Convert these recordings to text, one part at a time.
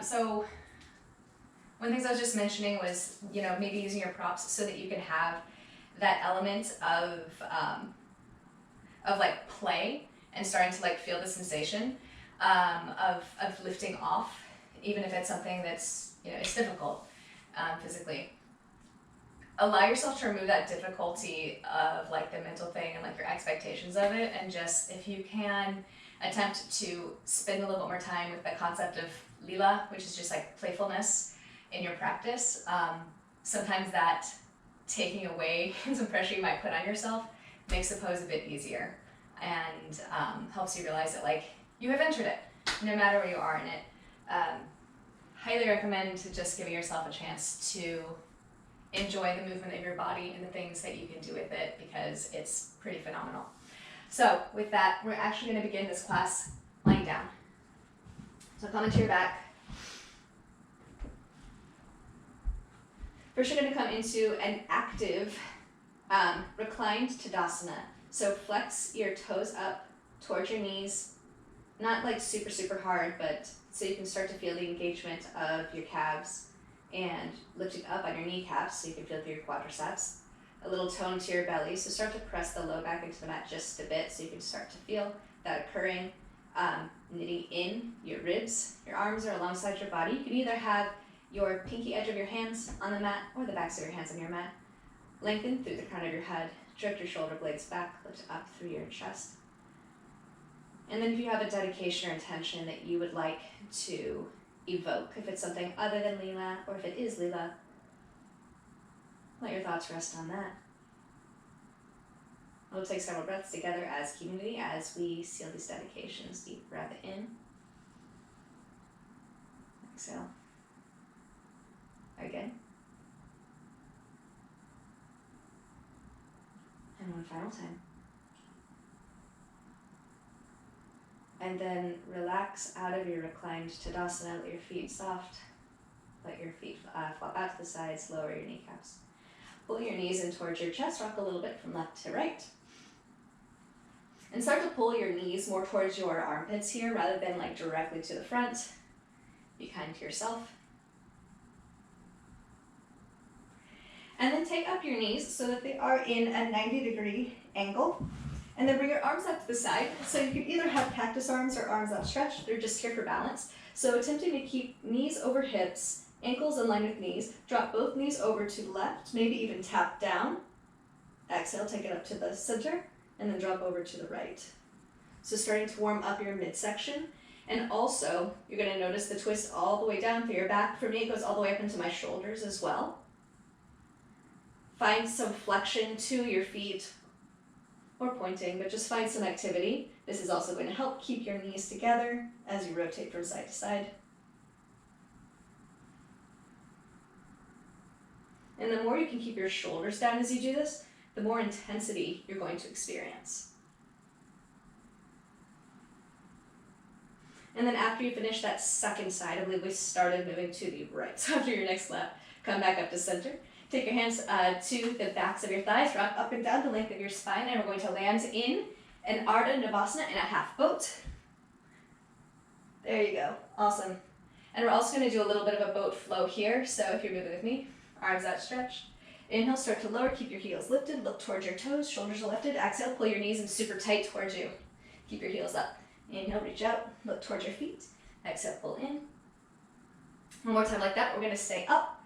So one of the things I was just mentioning was, maybe using your props so that you can have that element of like play and starting to like feel the sensation of lifting off, even if it's something that's, it's difficult physically. Allow yourself to remove that difficulty of like the mental thing and like your expectations of it, and just, if you can, attempt to spend a little bit more time with the concept of lila, which is just like playfulness in your practice. Sometimes that taking away some pressure you might put on yourself makes the pose a bit easier, and helps you realize that like you have entered it, no matter where you are in it. Highly recommend to just giving yourself a chance to enjoy the movement of your body and the things that you can do with it, because it's pretty phenomenal. So with that, we're actually going to begin this class lying down. So come into your back. First, you're going to come into an active reclined Tadasana. So flex your toes up towards your knees, not like super, super hard, but so you can start to feel the engagement of your calves, and lifting up on your kneecaps so you can feel through your quadriceps. A little tone to your belly, so start to press the low back into the mat just a bit so you can start to feel that occurring. Knitting in your ribs, your arms are alongside your body. You can either have your pinky edge of your hands on the mat or the backs of your hands on your mat. Lengthen through the crown of your head, drift your shoulder blades back, lift up through your chest. And then if you have a dedication or intention that you would like to evoke, if it's something other than lila, or if it is lila, let your thoughts rest on that. We'll take several breaths together as community as we seal these dedications. Deep breath in. Exhale. Again. And one final time. And then relax out of your reclined Tadasana. Let your feet soft. Let your feet flop out to the sides. Lower your kneecaps. Pull your knees in towards your chest. Rock a little bit from left to right. And start to pull your knees more towards your armpits here rather than like directly to the front. Be kind to yourself. And then take up your knees so that they are in a 90-degree angle. And then bring your arms up to the side. So you can either have cactus arms or arms outstretched. They're just here for balance. So attempting to keep knees over hips, ankles in line with knees. Drop both knees over to the left, maybe even tap down. Exhale, take it up to the center, and then drop over to the right. So starting to warm up your midsection. And also, you're going to notice the twist all the way down through your back. For me, it goes all the way up into my shoulders as well. Find some flexion to your feet, or pointing, but just find some activity. This is also going to help keep your knees together as you rotate from side to side. And the more you can keep your shoulders down as you do this, the more intensity you're going to experience. And then after you finish that second side, I believe we started moving to the right. So after your next lap, come back up to center. Take your hands to the backs of your thighs, rock up and down the length of your spine, and we're going to land in an ardha navasana in a half boat. There you go, awesome. And we're also going to do a little bit of a boat flow here, so if you're moving with me, arms outstretched. Inhale, start to lower, keep your heels lifted, look towards your toes, shoulders are lifted. Exhale, pull your knees in super tight towards you. Keep your heels up. Inhale, reach out, look towards your feet. Exhale, pull in. One more time like that, we're going to stay up.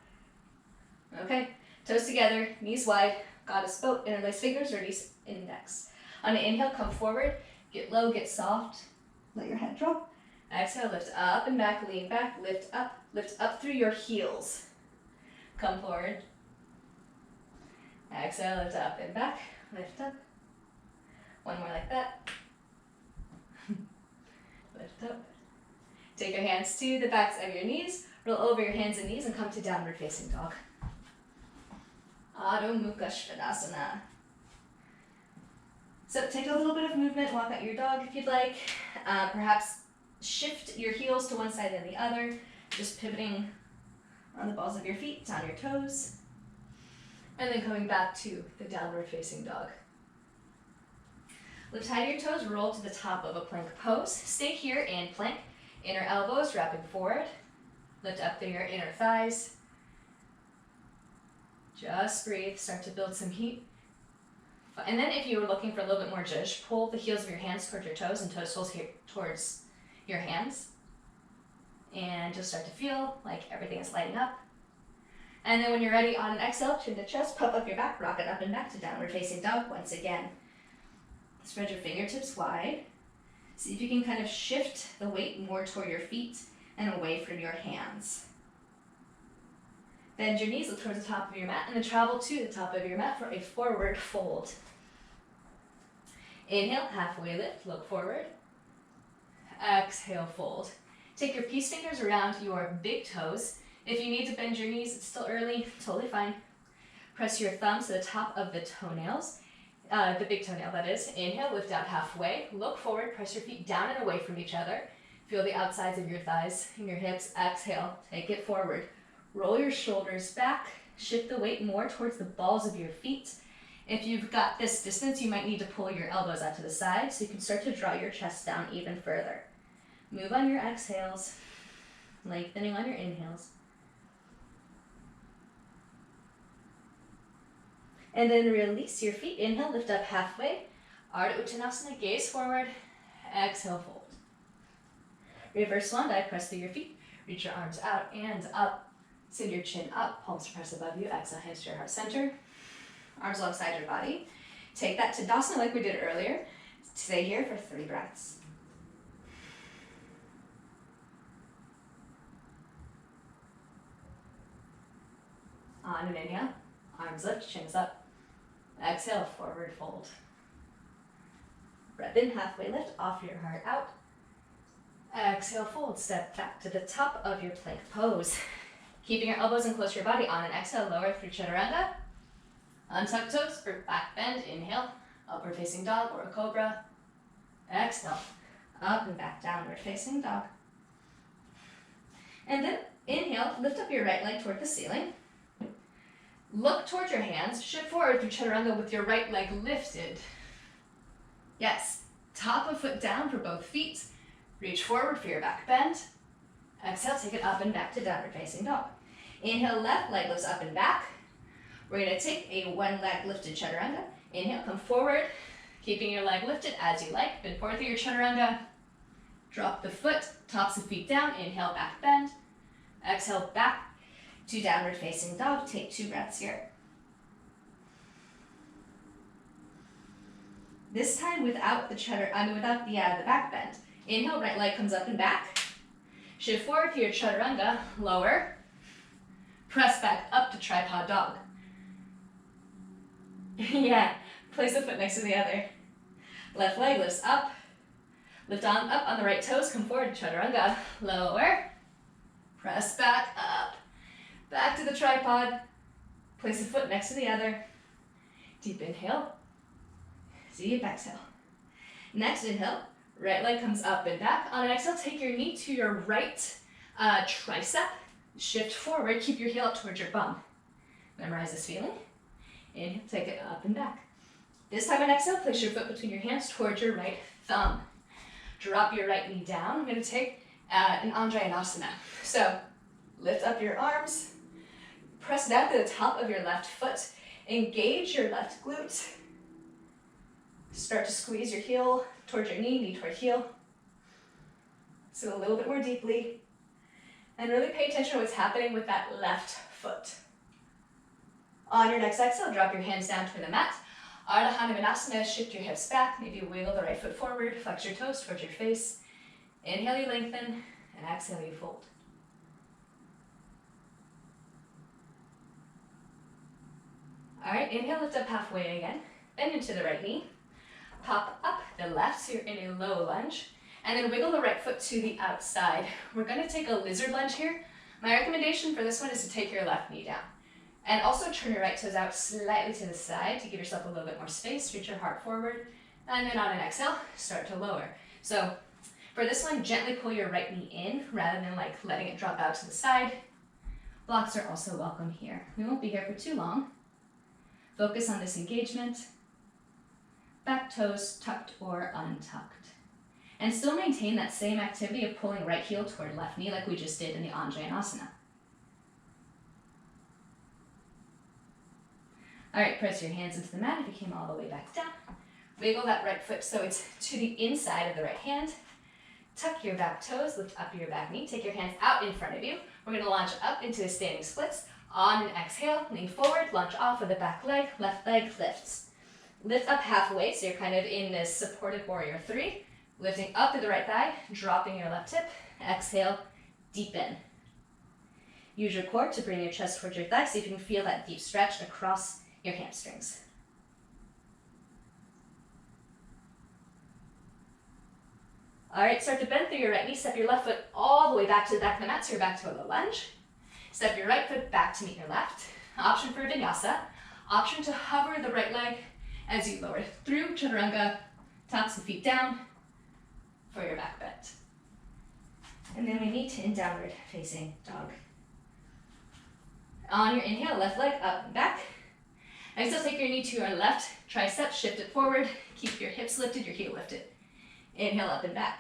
Okay, toes together, knees wide, goddess boat, interlace fingers, release index. On an inhale, come forward, get low, get soft, let your head drop. Exhale, lift up and back, lean back, lift up through your heels. Come forward. Exhale, lift up and back, lift up. One more like that. Lift up. Take your hands to the backs of your knees, roll over your hands and knees and come to downward facing dog. Adho Mukha Svanasana. So take a little bit of movement, walk out your dog if you'd like. Perhaps shift your heels to one side and the other, just pivoting on the balls of your feet, down your toes. And then coming back to the downward facing dog. Lift high to your toes, roll to the top of a plank pose. Stay here in plank. Inner elbows wrapping forward. Lift up through your inner thighs. Just breathe, start to build some heat. And then if you were looking for a little bit more zhuzh, pull the heels of your hands towards your toes and toes here towards your hands. And just start to feel like everything is lighting up. And then when you're ready, on an exhale, chin to chest, puff up your back, rock it up and back to downward facing dog once again. Spread your fingertips wide. See if you can kind of shift the weight more toward your feet and away from your hands. Bend your knees, look towards the top of your mat, and then travel to the top of your mat for a forward fold. Inhale, halfway lift, look forward. Exhale, fold. Take your peace fingers around your big toes. If you need to bend your knees, it's still early, totally fine. Press your thumbs to the top of the toenails, the big toenail that is. Inhale, lift out halfway, look forward, press your feet down and away from each other. Feel the outsides of your thighs and your hips. Exhale, take it forward. Roll your shoulders back, shift the weight more towards the balls of your feet. If you've got this distance, you might need to pull your elbows out to the side so you can start to draw your chest down even further. Move on your exhales, lengthening on your inhales. And then release your feet. Inhale, lift up halfway. Ardha Uttanasana, gaze forward. Exhale, fold. Reverse swan dive, press through your feet. Reach your arms out and up. Send your chin up, palms press above you. Exhale, hands to your heart center. Arms alongside your body. Take that to Tadasana like we did earlier. Stay here for 3 breaths. On an inhale, arms lift, chins up. Exhale, forward fold. Breath in, halfway lift, offer your heart out. Exhale, fold, step back to the top of your plank pose. Keeping your elbows in close to your body. On an exhale, lower through chaturanga. Untuck toes for back bend. Inhale, upward facing dog or a cobra. Exhale, up and back, downward facing dog. And then inhale, lift up your right leg toward the ceiling. Look towards your hands, shift forward through chaturanga with your right leg lifted. Yes, top of foot down for both feet. Reach forward for your back bend. Exhale, take it up and back to downward facing dog. Inhale, left leg lifts up and back. We're gonna take a one leg lifted chaturanga. Inhale, come forward, keeping your leg lifted as you like. Bend forward through your chaturanga. Drop the foot, tops of feet down. Inhale, back bend. Exhale, back to downward facing dog. Take 2 breaths here. This time without the back bend. Inhale, right leg comes up and back. Shift forward to your chaturanga, lower. Press back up to tripod dog. Yeah, place a foot next to the other. Left leg lifts up. Lift on up on the right toes, come forward to chaturanga, lower. Press back up. Back to the tripod. Place a foot next to the other. Deep inhale. Deep exhale. Next inhale, right leg comes up and back. On an exhale, take your knee to your right tricep. Shift forward, keep your heel up towards your bum. Memorize this feeling. Inhale, take it up and back. This time on exhale, place your foot between your hands towards your right thumb. Drop your right knee down. I'm going to take an Untitled. So lift up your arms. Press down to the top of your left foot. Engage your left glute. Start to squeeze your heel towards your knee toward heel. So a little bit more deeply. And really pay attention to what's happening with that left foot. On your next exhale, drop your hands down toward the mat. Ardha hanumanasana, shift your hips back. Maybe wiggle the right foot forward. Flex your toes towards your face. Inhale, you lengthen. And exhale, you fold. All right, inhale, lift up halfway again. Bend into the right knee. Pop up the left, so you're in a low lunge. And then wiggle the right foot to the outside. We're gonna take a lizard lunge here. My recommendation for this one is to take your left knee down. And also turn your right toes out slightly to the side to give yourself a little bit more space. Reach your heart forward. And then on an exhale, start to lower. So for this one, gently pull your right knee in rather than like letting it drop out to the side. Blocks are also welcome here. We won't be here for too long. Focus on this engagement. Back toes tucked or untucked. And still maintain that same activity of pulling right heel toward left knee like we just did in the Anjaneyasana. All right, press your hands into the mat if you came all the way back down. Wiggle that right foot so it's to the inside of the right hand. Tuck your back toes, lift up your back knee. Take your hands out in front of you. We're going to launch up into the standing splits. On an exhale, lean forward, launch off with the back leg, left leg lifts. Lift up halfway, so you're kind of in this supported warrior 3. Lifting up to the right thigh, dropping your left hip. Exhale, deepen. Use your core to bring your chest towards your thigh. See if you can feel that deep stretch across your hamstrings. All right, start to bend through your right knee. Step your left foot all the way back to the back of the mat, so you're back to a low lunge. Step your right foot back to meet your left. Option for vinyasa. Option to hover the right leg as you lower through chaturanga, tops the feet down for your back bend. And then we meet in downward facing dog. On your inhale, left leg up and back. Exhale, take your knee to your left tricep, shift it forward. Keep your hips lifted, your heel lifted. Inhale, up and back.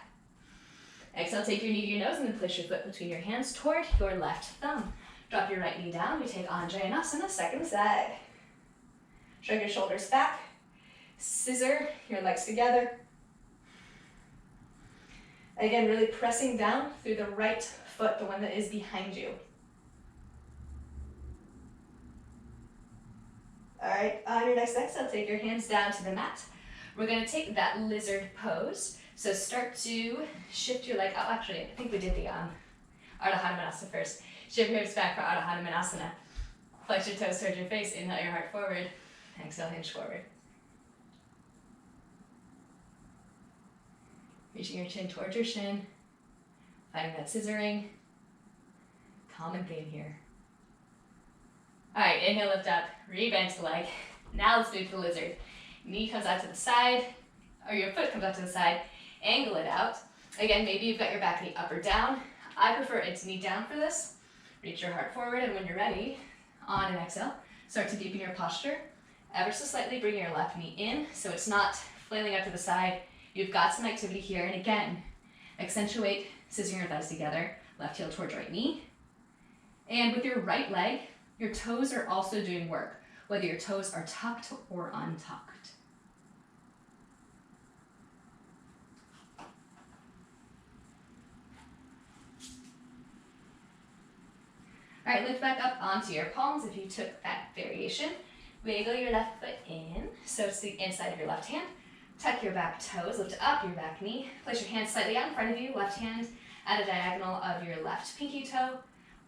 Exhale, take your knee to your nose and then place your foot between your hands toward your left thumb. Drop your right knee down. We take Anjaneyasana, second side. Shrug your shoulders back. Scissor your legs together. Again, really pressing down through the right foot, the one that is behind you. All right, on your next exhale, take your hands down to the mat. We're going to take that lizard pose. So start to shift your leg out. Actually, I think we did the ardha hanumanasana first. Shift your hips back for ardha hanumanasana. Flex your toes towards your face. Inhale your heart forward. Exhale, hinge forward. Reaching your chin towards your shin. Finding that scissoring. Common theme here. All right, inhale, lift up. Rebend the leg. Now let's move to the lizard. Knee comes out to the side, or your foot comes out to the side. Angle it out. Again, maybe you've got your back knee up or down. I prefer it's knee down for this. Reach your heart forward, and when you're ready, on an exhale, start to deepen your posture. Ever so slightly bring your left knee in, so it's not flailing out to the side. You've got some activity here, and again, accentuate scissoring your thighs together, left heel towards right knee. And with your right leg, your toes are also doing work, whether your toes are tucked or untucked. All right, lift back up onto your palms if you took that variation. Wiggle your left foot in, so it's the inside of your left hand. Tuck your back toes, lift up your back knee. Place your hands slightly out in front of you, left hand at a diagonal of your left pinky toe.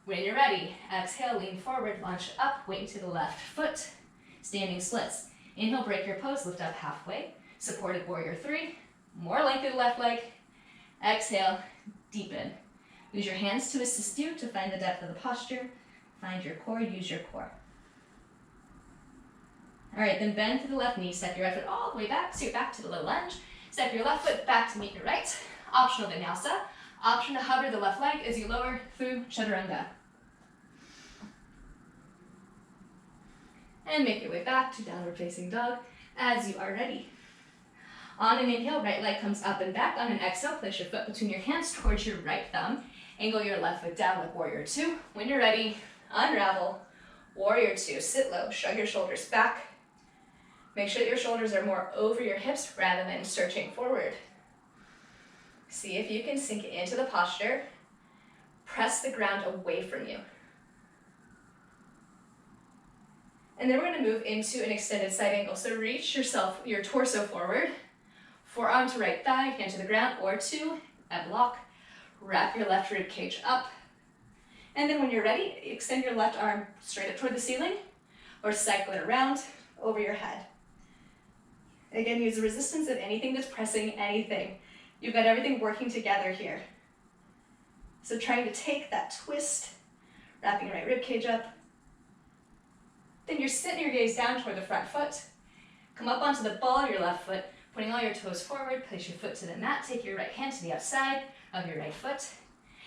When you're ready, exhale, lean forward, launch up, weight into the left foot, standing splits. Inhale, break your pose, lift up halfway. Supported warrior 3, more length through the left leg. Exhale, deepen. Use your hands to assist you to find the depth of the posture. Find your core, use your core. All right, then bend to the left knee, step your right foot all the way back, so you're back to the low lunge. Step your left foot back to meet your right. Optional vinyasa. Option to hover the left leg as you lower through chaturanga. And make your way back to downward facing dog as you are ready. On an inhale, right leg comes up and back. On an exhale, place your foot between your hands towards your right thumb. Angle your left foot down like warrior 2. When you're ready, unravel, warrior 2. Sit low, shrug your shoulders back. Make sure that your shoulders are more over your hips rather than searching forward. See if you can sink into the posture. Press the ground away from you. And then we're going to move into an extended side angle. So reach your torso forward, forearm to right thigh, hand to the ground, or to a block. Wrap your left rib cage up. And then when you're ready, extend your left arm straight up toward the ceiling, or cycle it around over your head. Again, use the resistance of anything that's pressing anything. You've got everything working together here. So trying to take that twist, wrapping your right rib cage up. Then you're sitting your gaze down toward the front foot. Come up onto the ball of your left foot, pointing all your toes forward. Place your foot to the mat. Take your right hand to the outside of your right foot.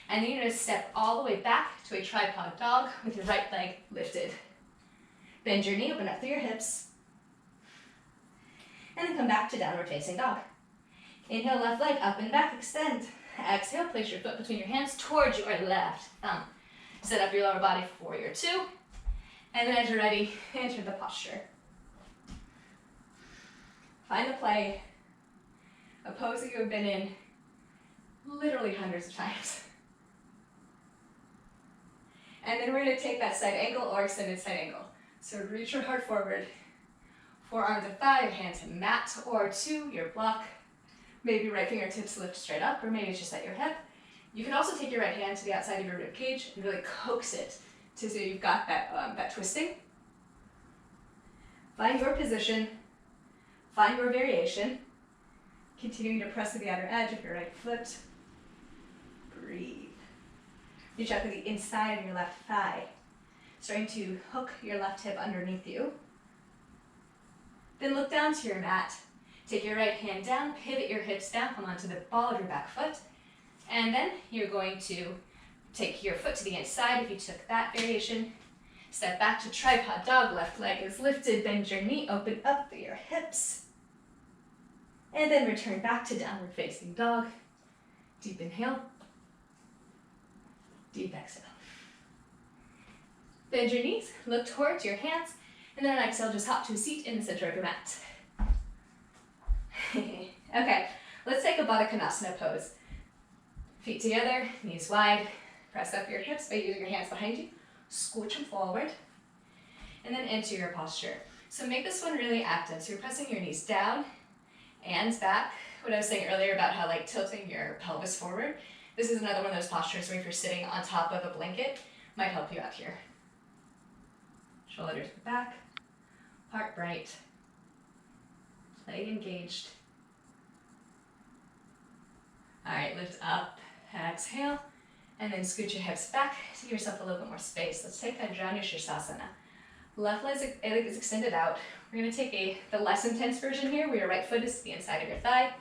And then you're going to step all the way back to a tripod dog with your right leg lifted. Bend your knee, open up through your hips. And then come back to downward facing dog. Inhale, left leg up and back, extend. Exhale, place your foot between your hands towards your left thumb. Set up your lower body for warrior two. And then as you're ready, enter the posture. Find a play, a pose that you have been in literally hundreds of times. And then we're going to take that side angle or extended side angle. So reach your heart forward, forearm to thigh, your hand to mat or to your block. Maybe right fingertips lift straight up, or maybe it's just at your hip. You can also take your right hand to the outside of your rib cage and really coax it to so you've got that twisting. Find your position, find your variation. Continuing to press to the outer edge of your right foot. Breathe. Reach out to the inside of your left thigh. Starting to hook your left hip underneath you. Then look down to your mat. Take your right hand down, pivot your hips down, come onto the ball of your back foot. And then you're going to take your foot to the inside if you took that variation. Step back to tripod dog, left leg is lifted, bend your knee, open up through your hips. And then return back to downward facing dog. Deep inhale. Deep exhale. Bend your knees, look towards your hands, and then on exhale, just hop to a seat in the center of your mat. Okay, let's take a baddha Konasana pose. Feet together, knees wide, press up your hips by using your hands behind you, scooch them forward, and then into your posture. So make this one really active. So you're pressing your knees down and back. What I was saying earlier about how like tilting your pelvis forward, this is another one of those postures where if you're sitting on top of a blanket, might help you out here. Shoulders back, heart bright, leg engaged. All right, lift up, exhale, and then scoot your hips back to give yourself a little bit more space. Let's take that janu sirsasana. Left leg is extended out. We're going to take the less intense version here, where your right foot is to the inside of your thigh.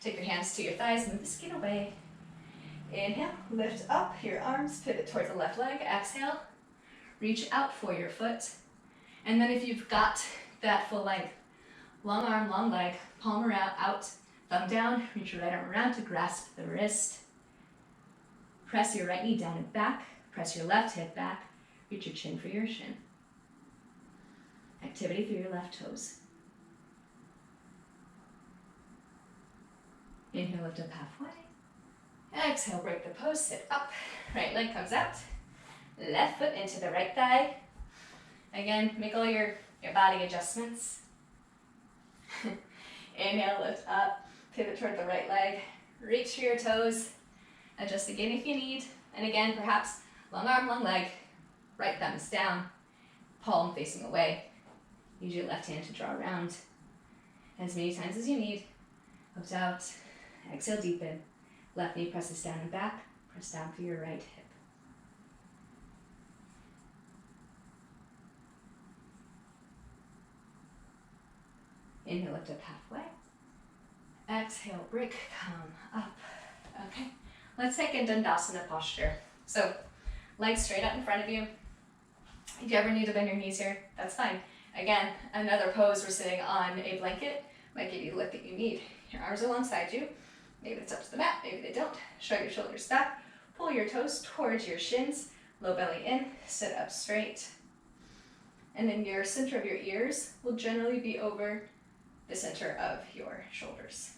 Take your hands to your thighs, move the skin away. Inhale, lift up your arms, pivot towards the left leg. Exhale, reach out for your foot. And then if you've got that full length, long arm, long leg, palm out, thumb down, reach your right arm around to grasp the wrist. Press your right knee down and back, press your left hip back, reach your chin for your shin. Activity through your left toes. Inhale, lift up halfway. Exhale, break the pose, sit up. Right leg comes out. Left foot into the right thigh. Again, make all your body adjustments. Inhale, lift up, pivot toward the right leg. Reach for your toes. Adjust again if you need. And again, perhaps long arm, long leg. Right thumb is down, palm facing away. Use your left hand to draw around. As many times as you need. Lift out. Exhale, deepen. Left knee presses down and back. Press down through your right hip. Inhale, lift up halfway. Exhale, break, come up. Okay, let's take a Dandasana posture. So, legs straight out in front of you. If you ever need to bend your knees here, that's fine. Again, another pose, we're sitting on a blanket, might give you the lift that you need. Your arms alongside you. Maybe it's up to the mat, maybe they don't. Shrug your shoulders back. Pull your toes towards your shins. Low belly in, sit up straight. And then your center of your ears will generally be over the center of your shoulders.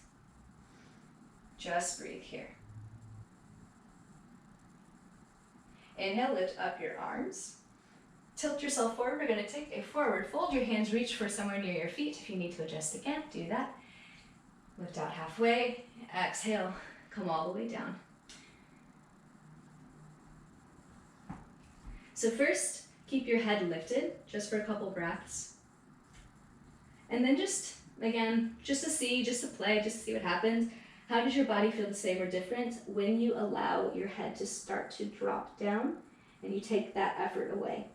Just breathe here. Inhale, lift up your arms. Tilt yourself forward. We're going to take a forward fold. Your hands reach for somewhere near your feet. If you need to adjust again, do that. Lift out halfway. Exhale, come all the way down. So first, keep your head lifted just for a couple breaths. And then just, again, just to play, just to see what happens. How does your body feel the same or different when you allow your head to start to drop down and you take that effort away?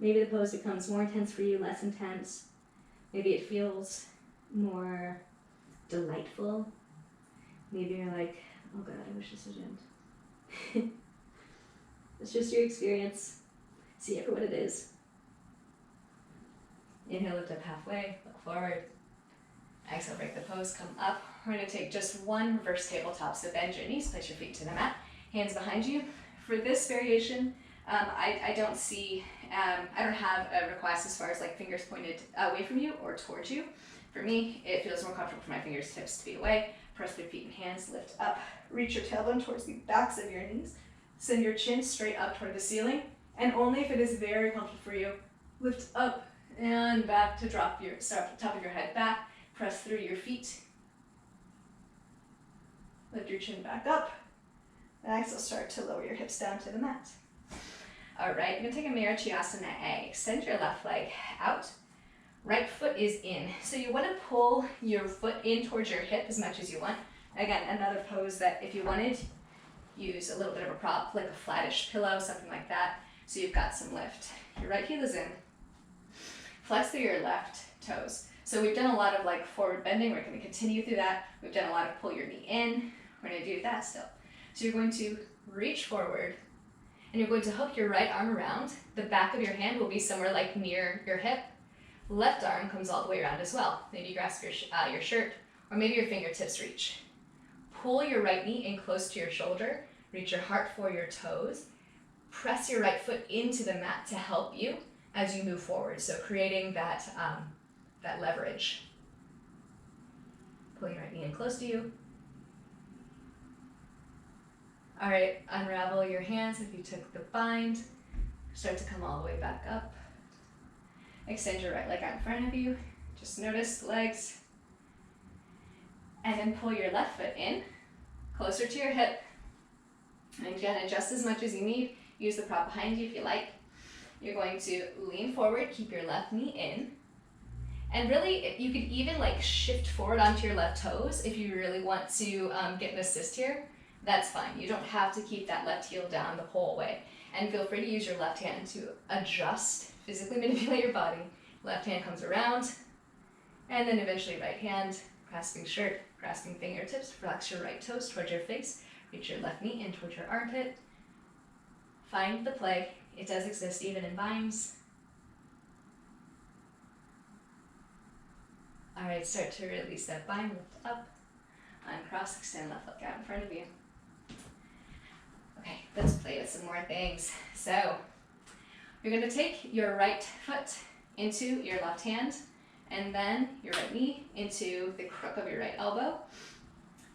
Maybe the pose becomes more intense for you, less intense. Maybe it feels more delightful. Maybe you're like, oh God, I wish this would end. It's just your experience. See it for what it is. Inhale, lift up halfway, look forward. Exhale, break the pose, come up. We're gonna take just one reverse tabletop. So bend your knees, place your feet to the mat, hands behind you. For this variation, I don't see, I don't have a request as far as like fingers pointed away from you or towards you. For me, it feels more comfortable for my fingertips to be away. Press your feet and hands, lift up. Reach your tailbone towards the backs of your knees. Send your chin straight up toward the ceiling. And only if it is very comfortable for you, lift up and back to drop your, start the top of your head back. Press through your feet. Lift your chin back up. Next, start to lower your hips down to the mat. All right, you're gonna take a Marichyasana A. Extend your left leg out. Right foot is in. So you wanna pull your foot in towards your hip as much as you want. Again, another pose that if you wanted, use a little bit of a prop, like a flattish pillow, something like that, so you've got some lift. Your right heel is in. Flex through your left toes. So we've done a lot of like forward bending. We're going to continue through that. We've done a lot of pull your knee in. We're going to do that still. So you're going to reach forward and you're going to hook your right arm around. The back of your hand will be somewhere like near your hip. Left arm comes all the way around as well. Maybe you grasp your shirt, or maybe your fingertips reach. Pull your right knee in close to your shoulder. Reach your heart for your toes. Press your right foot into the mat to help you as you move forward. So creating that, that leverage. Pulling your right knee in close to you. All right, unravel your hands if you took the bind. Start to come all the way back up. Extend your right leg out in front of you. Just notice the legs. And then pull your left foot in, closer to your hip. And again, adjust as much as you need. Use the prop behind you if you like. You're going to lean forward, keep your left knee in. And really, you could even like shift forward onto your left toes if you really want to get an assist here. That's fine. You don't have to keep that left heel down the whole way. And feel free to use your left hand to adjust, physically manipulate your body. Left hand comes around, and then eventually right hand, grasping shirt, grasping fingertips, flex your right toes towards your face, reach your left knee in towards your armpit. Find the play. It does exist even in binds. All right, start to release that bind, lift up, uncross, extend left leg out in front of you. Okay, let's play with some more things. So, you're gonna take your right foot into your left hand, and then your right knee into the crook of your right elbow.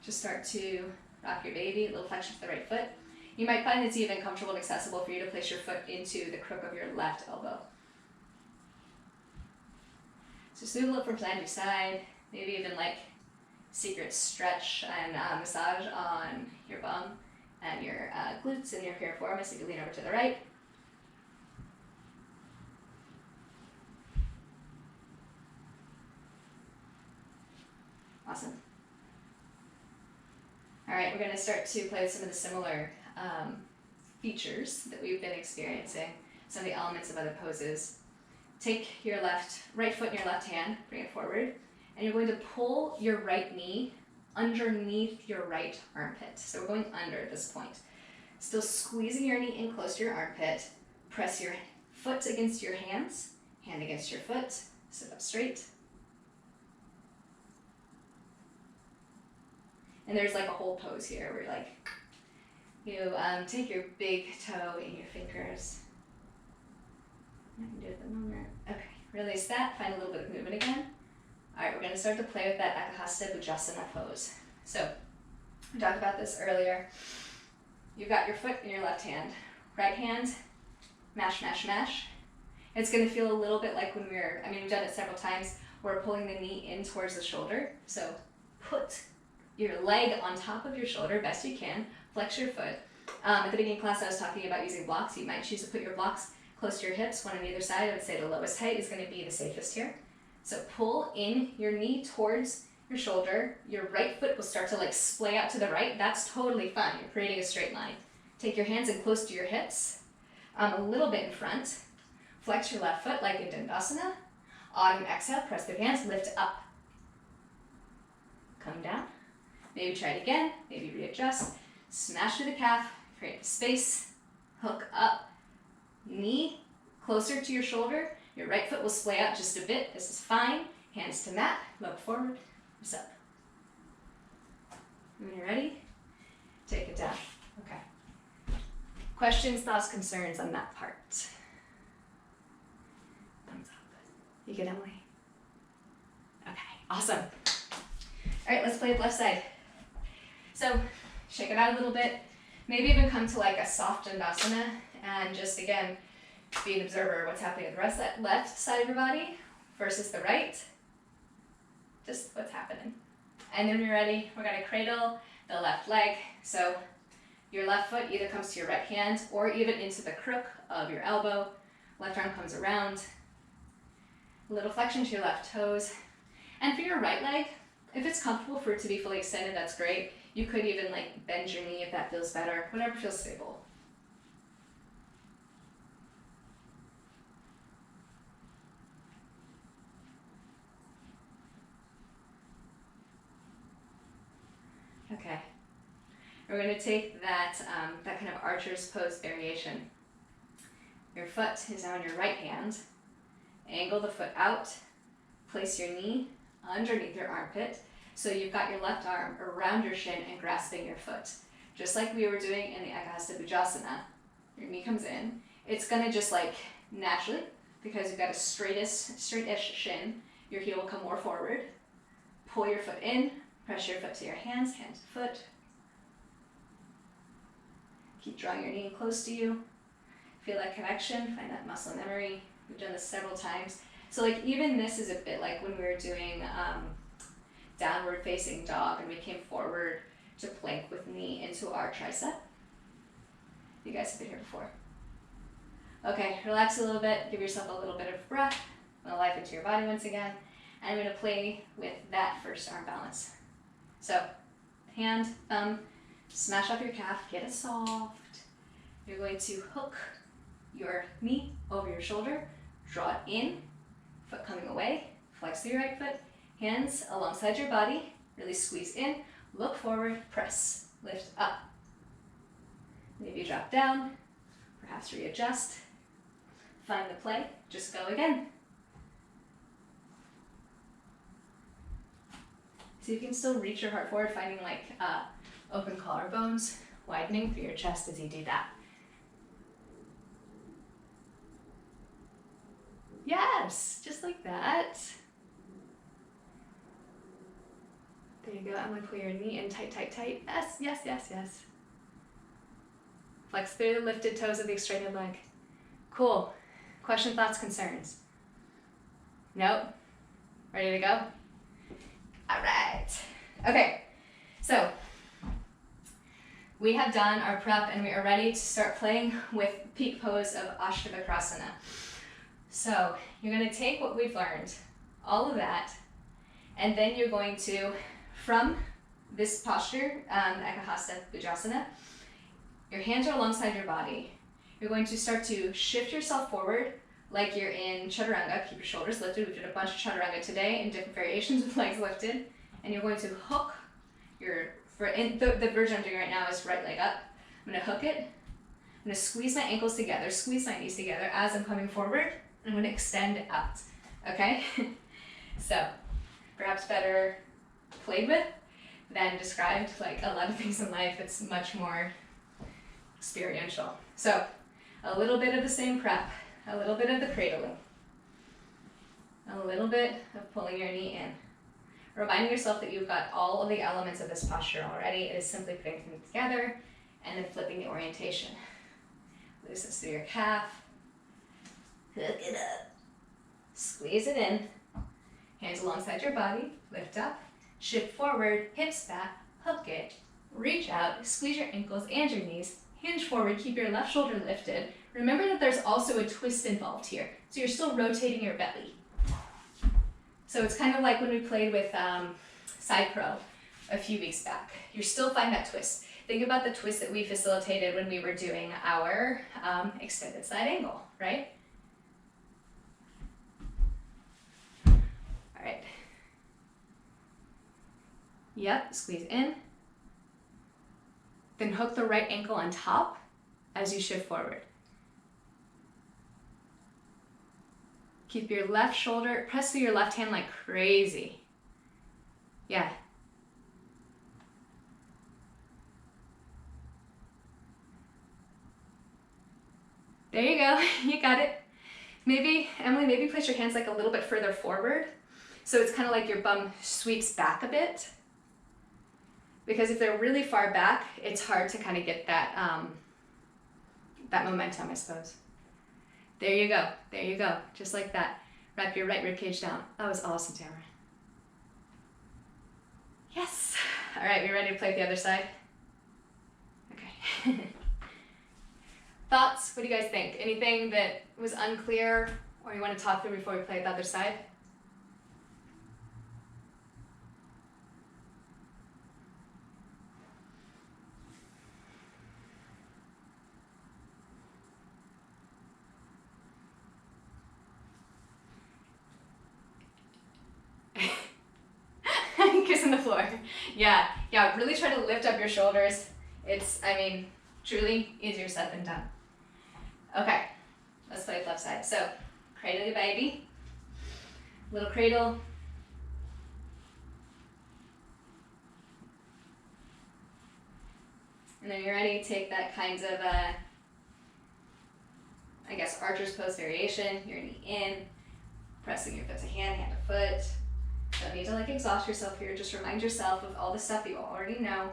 Just start to rock your baby, a little flexion to the right foot. You might find it's even comfortable and accessible for you to place your foot into the crook of your left elbow. So snoodle it from side to side, maybe even like secret stretch and massage on your bum and your glutes and your piriformis if you lean over to the right. Awesome. All right, we're going to start to play with some of the similar features that we've been experiencing, some of the elements of other poses. Take your right foot in your left hand, bring it forward, and you're going to pull your right knee underneath your right armpit. So we're going under at this point. Still squeezing your knee in close to your armpit. Press your foot against your hands, hand against your foot, sit up straight. And there's like a whole pose here where you take your big toe in your fingers. I can do it at the moment. Okay, release that, find a little bit of movement again. All right, we're gonna start to play with that Astavakrasana pose. So, we talked about this earlier. You've got your foot in your left hand. Right hand, mash, mash, mash. It's gonna feel a little bit like when we've done it several times, we're pulling the knee in towards the shoulder. So, put your leg on top of your shoulder best you can, flex your foot. At the beginning of class I was talking about using blocks. You might choose to put your blocks close to your hips, one on either side. I would say the lowest height is going to be the safest here. So pull in your knee towards your shoulder. Your right foot will start to splay out to the right. That's totally fine. You're creating a straight line. Take your hands in close to your hips, a little bit in front. Flex your left foot like in Konasana. Autumn exhale, press the hands, lift up. Come down. Maybe try it again, maybe readjust. Smash through the calf, create space, hook up. Knee closer to your shoulder. Your right foot will splay out just a bit. This is fine. Hands to mat, look forward. What's up? When you're ready, take it down. Okay. Questions, thoughts, concerns on that part? Thumbs up. You good, Emily? Okay, awesome. All right, let's play the left side. So shake it out a little bit. Maybe even come to like a soft Konasana and just again, be an observer of what's happening with the rest of that left side of your body versus the right. Just what's happening. And then when you're ready, we're gonna cradle the left leg. So your left foot either comes to your right hand or even into the crook of your elbow. Left arm comes around. A little flexion to your left toes. And for your right leg, if it's comfortable for it to be fully extended, that's great. You could even like bend your knee if that feels better, whatever feels stable. Okay, we're going to take that kind of archer's pose variation. Your foot is now in your right hand. Angle the foot out. Place your knee underneath your armpit. So you've got your left arm around your shin and grasping your foot. Just like we were doing in the Astavakrasana. Your knee comes in. It's going to just like naturally, because you've got a straight-ish shin, your heel will come more forward. Pull your foot in. Press your foot to your hands, hand to foot. Keep drawing your knee close to you. Feel that connection, find that muscle memory. We've done this several times. So like even this is a bit like when we were doing downward facing dog and we came forward to plank with knee into our tricep. You guys have been here before. Okay, relax a little bit, give yourself a little bit of breath, a life into your body once again. And I'm gonna play with that first arm balance. So, hand, thumb, smash off your calf, get it soft. You're going to hook your knee over your shoulder, draw it in, foot coming away, flex through your right foot, hands alongside your body, really squeeze in, look forward, press, lift up. Maybe drop down, perhaps readjust, find the play, just go again. So you can still reach your heart forward, finding like open collarbones, widening through your chest as you do that. Yes, just like that. There you go. I'm gonna pull your knee in tight, tight, tight. Yes, yes, yes, yes. Flex through the lifted toes of the extended leg. Cool. Question, thoughts, concerns? Nope. Ready to go? All right. Okay. So we have done our prep and we are ready to start playing with peak pose of Astavakrasana. So you're going to take what we've learned, all of that, and then you're going to, from this posture, Astavakrasana, your hands are alongside your body. You're going to start to shift yourself forward like you're in Chaturanga. Keep your shoulders lifted. We did a bunch of Chaturanga today in different variations with legs lifted. And you're going to hook the version I'm doing right now is right leg up. I'm going to hook it. I'm going to squeeze my ankles together, squeeze my knees together as I'm coming forward. I'm going to extend out, okay? So, perhaps better played with than described. Like a lot of things in life, it's much more experiential. So, a little bit of the same prep, a little bit of the cradling, a little bit of pulling your knee in. Reminding yourself that you've got all of the elements of this posture already. It is simply putting them together and then flipping the orientation. Loosen through your calf. Hook it up. Squeeze it in. Hands alongside your body. Lift up. Shift forward. Hips back. Hook it. Reach out. Squeeze your ankles and your knees. Hinge forward. Keep your left shoulder lifted. Remember that there's also a twist involved here. So you're still rotating your belly. So it's kind of like when we played with side pro a few weeks back. You still find that twist. Think about the twist that we facilitated when we were doing our extended side angle, right? All right. Yep, squeeze in. Then hook the right ankle on top as you shift forward. Keep your left shoulder, press through your left hand like crazy. Yeah. There you go. You got it. Maybe, Emily, maybe place your hands like a little bit further forward. So it's kind of like your bum sweeps back a bit. Because if they're really far back, it's hard to kind of get that, that momentum, I suppose. There you go. There you go. Just like that. Wrap your right rib cage down. That was awesome, Tamara. Yes. All right, we ready to play the other side? Okay. Thoughts? What do you guys think? Anything that was unclear or you want to talk through before we play the other side? Kissing the floor. Yeah, really try to lift up your shoulders. It's, I mean, truly easier said than done. Okay, let's play the left side. So, cradle your baby. Little cradle. And then you're ready to take that kind of, I guess, archer's pose variation. Your knee in, pressing your foot to hand, hand to foot. Don't need to like exhaust yourself here. Just remind yourself of all the stuff that you already know.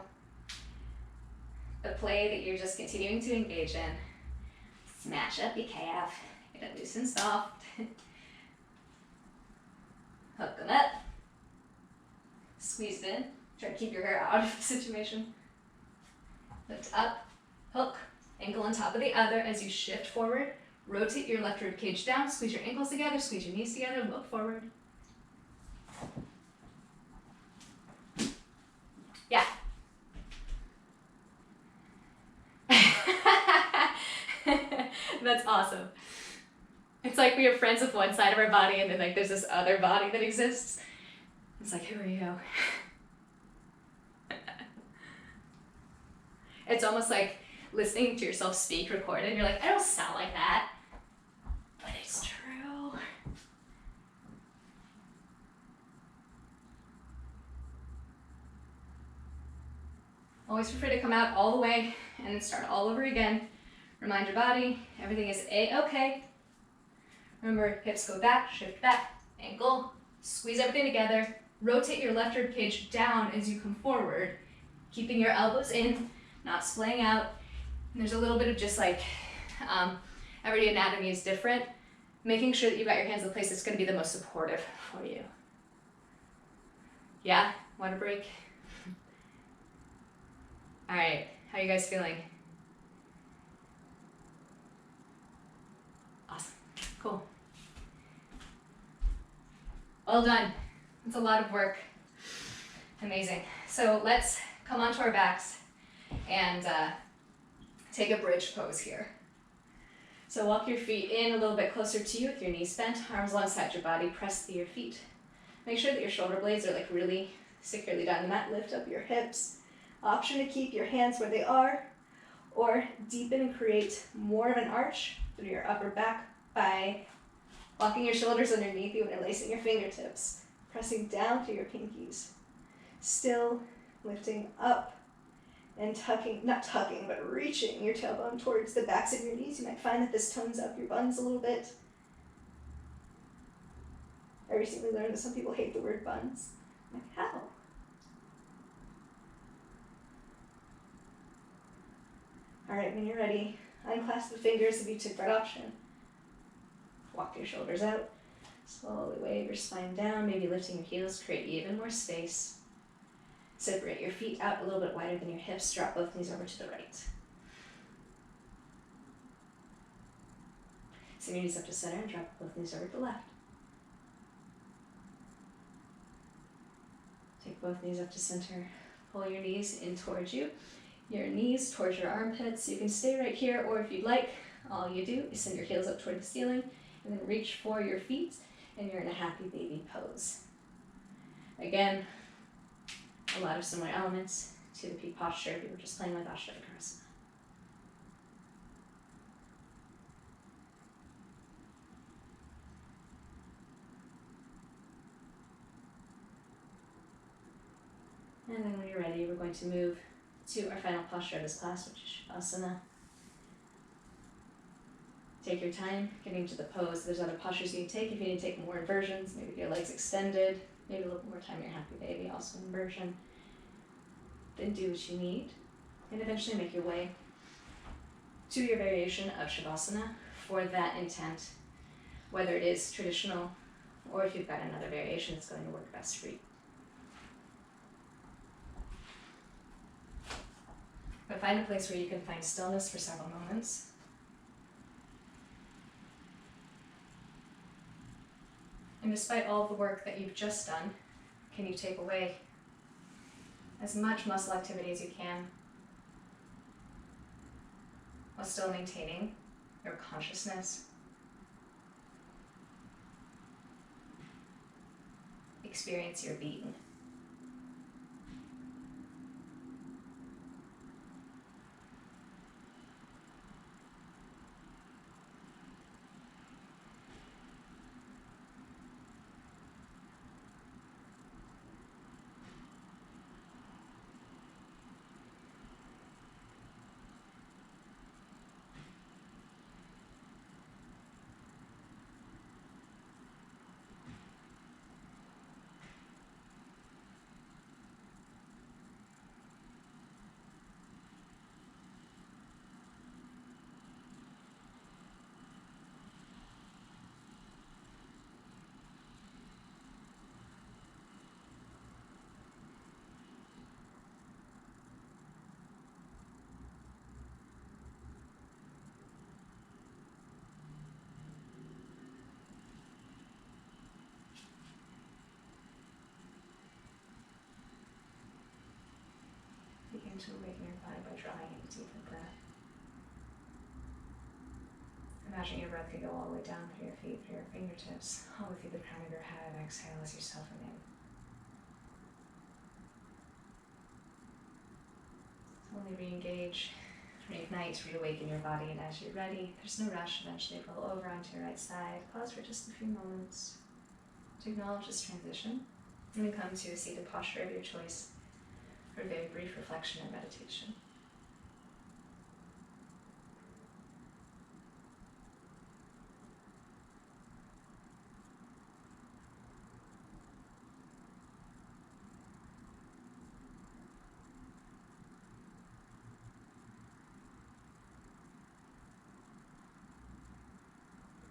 The play that you're just continuing to engage in. Smash up your calf. Get it loose and soft. Hook them up. Squeeze it in. Try to keep your hair out of the situation. Lift up, hook, ankle on top of the other as you shift forward. Rotate your left rib cage down. Squeeze your ankles together. Squeeze your knees together. Look forward. Yeah. That's awesome. It's like we are friends with one side of our body and then like there's this other body that exists. It's like, who are you? It's almost like listening to yourself speak recorded. You're like, I don't sound like that. But it's true. Always feel free to come out all the way and then start all over again. Remind your body, everything is A-okay. Remember, hips go back, shift back, ankle, squeeze everything together. Rotate your left rib cage down as you come forward, keeping your elbows in, not splaying out. And there's a little bit of just like, every anatomy is different. Making sure that you've got your hands in the place that's going to be the most supportive for you. Yeah? Want a break? All right, how are you guys feeling? Awesome, cool. Well done. It's a lot of work. Amazing. So let's come onto our backs and take a bridge pose here. So walk your feet in a little bit closer to you with your knees bent, arms alongside your body, press through your feet. Make sure that your shoulder blades are like really securely down the mat. Lift up your hips. Option to keep your hands where they are or deepen and create more of an arch through your upper back by walking your shoulders underneath you and interlacing your fingertips, pressing down to your pinkies. Still lifting up and tucking, not tucking, but reaching your tailbone towards the backs of your knees. You might find that this tones up your buns a little bit. I recently learned that some people hate the word buns. I'm like, how? All right, when you're ready, unclasp the fingers if you took that option. Walk your shoulders out. Slowly wave your spine down, maybe lifting your heels, create even more space. Separate your feet out a little bit wider than your hips. Drop both knees over to the right. Send your knees up to center and drop both knees over to the left. Take both knees up to center. Pull your knees in towards you. Your knees towards your armpits. You can stay right here, or if you'd like, all you do is send your heels up toward the ceiling and then reach for your feet, and you're in a happy baby pose. Again, a lot of similar elements to the peak posture we were just playing with Astavakrasana. And then when you're ready, we're going to move to our final posture of this class, which is Ashfasana. Take your time getting to the pose. There's other postures you can take. If you need to take more inversions, maybe your legs extended, maybe a little more time in your happy baby, also inversion. Then do what you need, and eventually make your way to your variation of Shavasana for that intent, whether it is traditional or if you've got another variation that's going to work best for you. But find a place where you can find stillness for several moments. And despite all the work that you've just done, can you take away as much muscle activity as you can while still maintaining your consciousness? Experience your being. Begin to awaken your body by drawing in a deeper breath. Imagine your breath could go all the way down through your feet, through your fingertips, all the way through the crown of your head. Exhale as you soften in. Slowly re-engage, reignite, reawaken your body, and as you're ready, there's no rush, eventually roll over onto your right side. Pause for just a few moments to acknowledge this transition, and then come to a seated posture of your choice for a very brief reflection and meditation.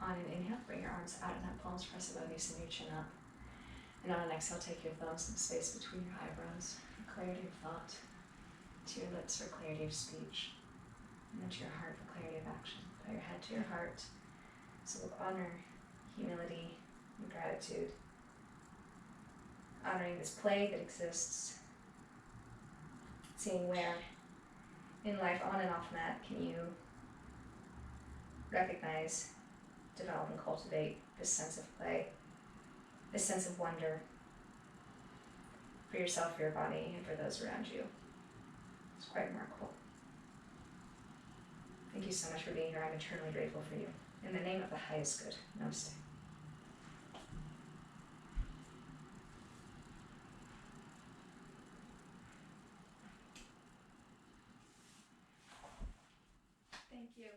On an inhale, bring your arms out and up, palms press above you, send your chin up. And on an exhale, take your thumbs in space between your eyebrows for clarity of thought, to your lips for clarity of speech, and then to your heart for clarity of action. Bow your head to your heart, so with honor, humility, and gratitude, honoring this play that exists, seeing where in life, on and off mat, can you recognize, develop, and cultivate this sense of play, this sense of wonder for yourself, for your body, and for those around you. It's quite remarkable. Thank you so much for being here. I'm eternally grateful for you. In the name of the highest good, namaste. Thank you.